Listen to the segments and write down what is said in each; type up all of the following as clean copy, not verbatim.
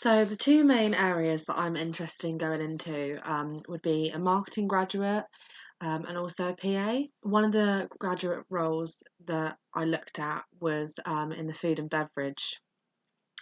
So the two main areas that I'm interested in going into would be a marketing graduate and also a PA. One of the graduate roles that I looked at was in the food and beverage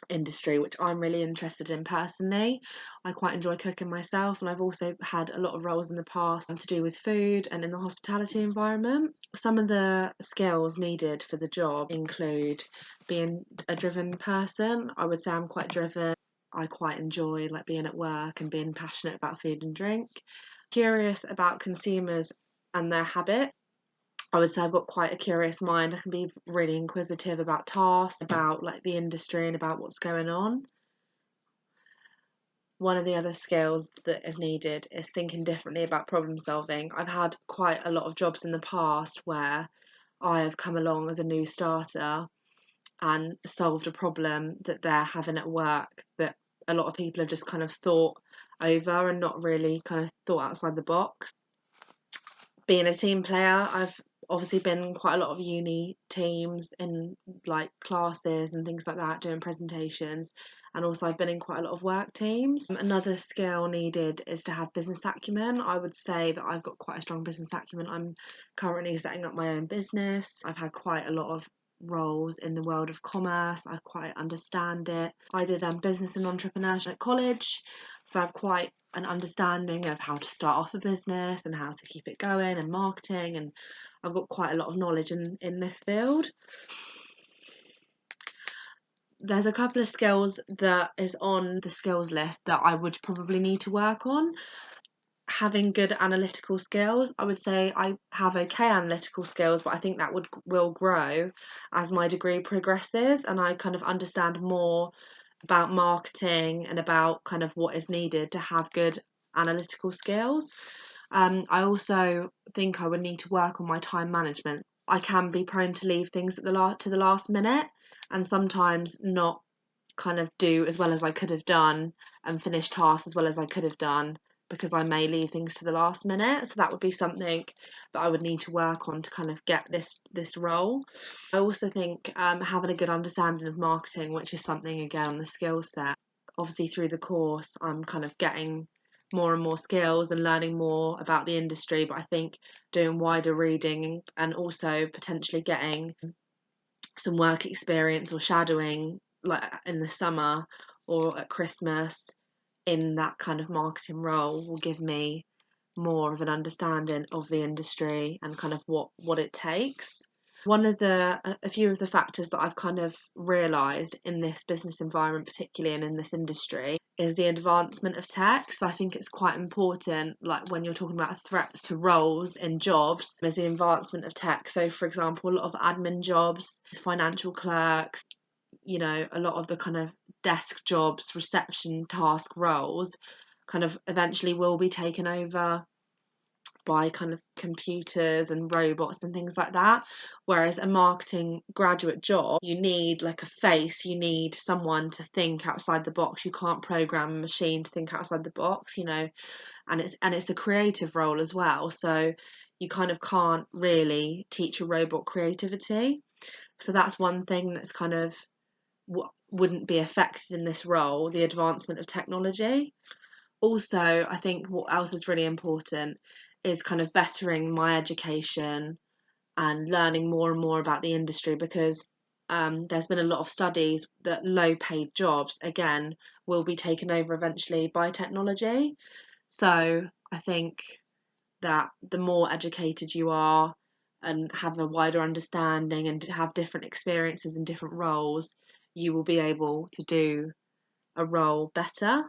industry, which I'm really interested in personally. I quite enjoy cooking myself, and I've also had a lot of roles in the past to do with food and in the hospitality environment. Some of the skills needed for the job include being a driven person. I would say I'm quite driven. I quite enjoy being at work and being passionate about food and drink. Curious about consumers and their habits. I would say I've got quite a curious mind. I can be really inquisitive about tasks, about the industry and about what's going on. One of the other skills that is needed is thinking differently about problem solving. I've had quite a lot of jobs in the past where I have come along as a new starter and solved a problem that they're having at work that a lot of people have just kind of thought over and not really kind of thought outside the box. Being a team player, I've obviously been in quite a lot of uni teams in classes and things like that, doing presentations, and also I've been in quite a lot of work teams. Another skill needed is to have business acumen. I would say that I've got quite a strong business acumen. I'm currently setting up my own business. I've had quite a lot of roles in the world of commerce. I quite understand it. I did business and entrepreneurship at college, so I've quite an understanding of how to start off a business and how to keep it going and marketing, and I've got quite a lot of knowledge in this field. There's a couple of skills that is on the skills list that I would probably need to work on. Having good analytical skills, I would say I have okay analytical skills, but I think that will grow as my degree progresses and I kind of understand more about marketing and about kind of what is needed to have good analytical skills. I also think I would need to work on my time management. I can be prone to leave things at to the last minute and sometimes not kind of do as well as I could have done and finish tasks as well as I could have done because I may leave things to the last minute. So that would be something that I would need to work on to kind of get this role. I also think having a good understanding of marketing, which is something again on the skill set. Obviously through the course, I'm kind of getting more and more skills and learning more about the industry, but I think doing wider reading and also potentially getting some work experience or shadowing in the summer or at Christmas in that kind of marketing role will give me more of an understanding of the industry and kind of what it takes. A few of the factors that I've kind of realised in this business environment, particularly and in this industry, is the advancement of tech. So I think it's quite important, when you're talking about threats to roles in jobs, is the advancement of tech. So for example, a lot of admin jobs, financial clerks, a lot of the kind of desk jobs, reception task roles kind of eventually will be taken over by kind of computers and robots and things like that. Whereas a marketing graduate job, you need a face, you need someone to think outside the box. You can't program a machine to think outside the box, and it's a creative role as well. So you kind of can't really teach a robot creativity. So that's one thing that's kind of what wouldn't be affected in this role, the advancement of technology. Also, I think what else is really important is kind of bettering my education and learning more and more about the industry because there's been a lot of studies that low paid jobs, again, will be taken over eventually by technology. So I think that the more educated you are and have a wider understanding and have different experiences in different roles, you will be able to do a role better.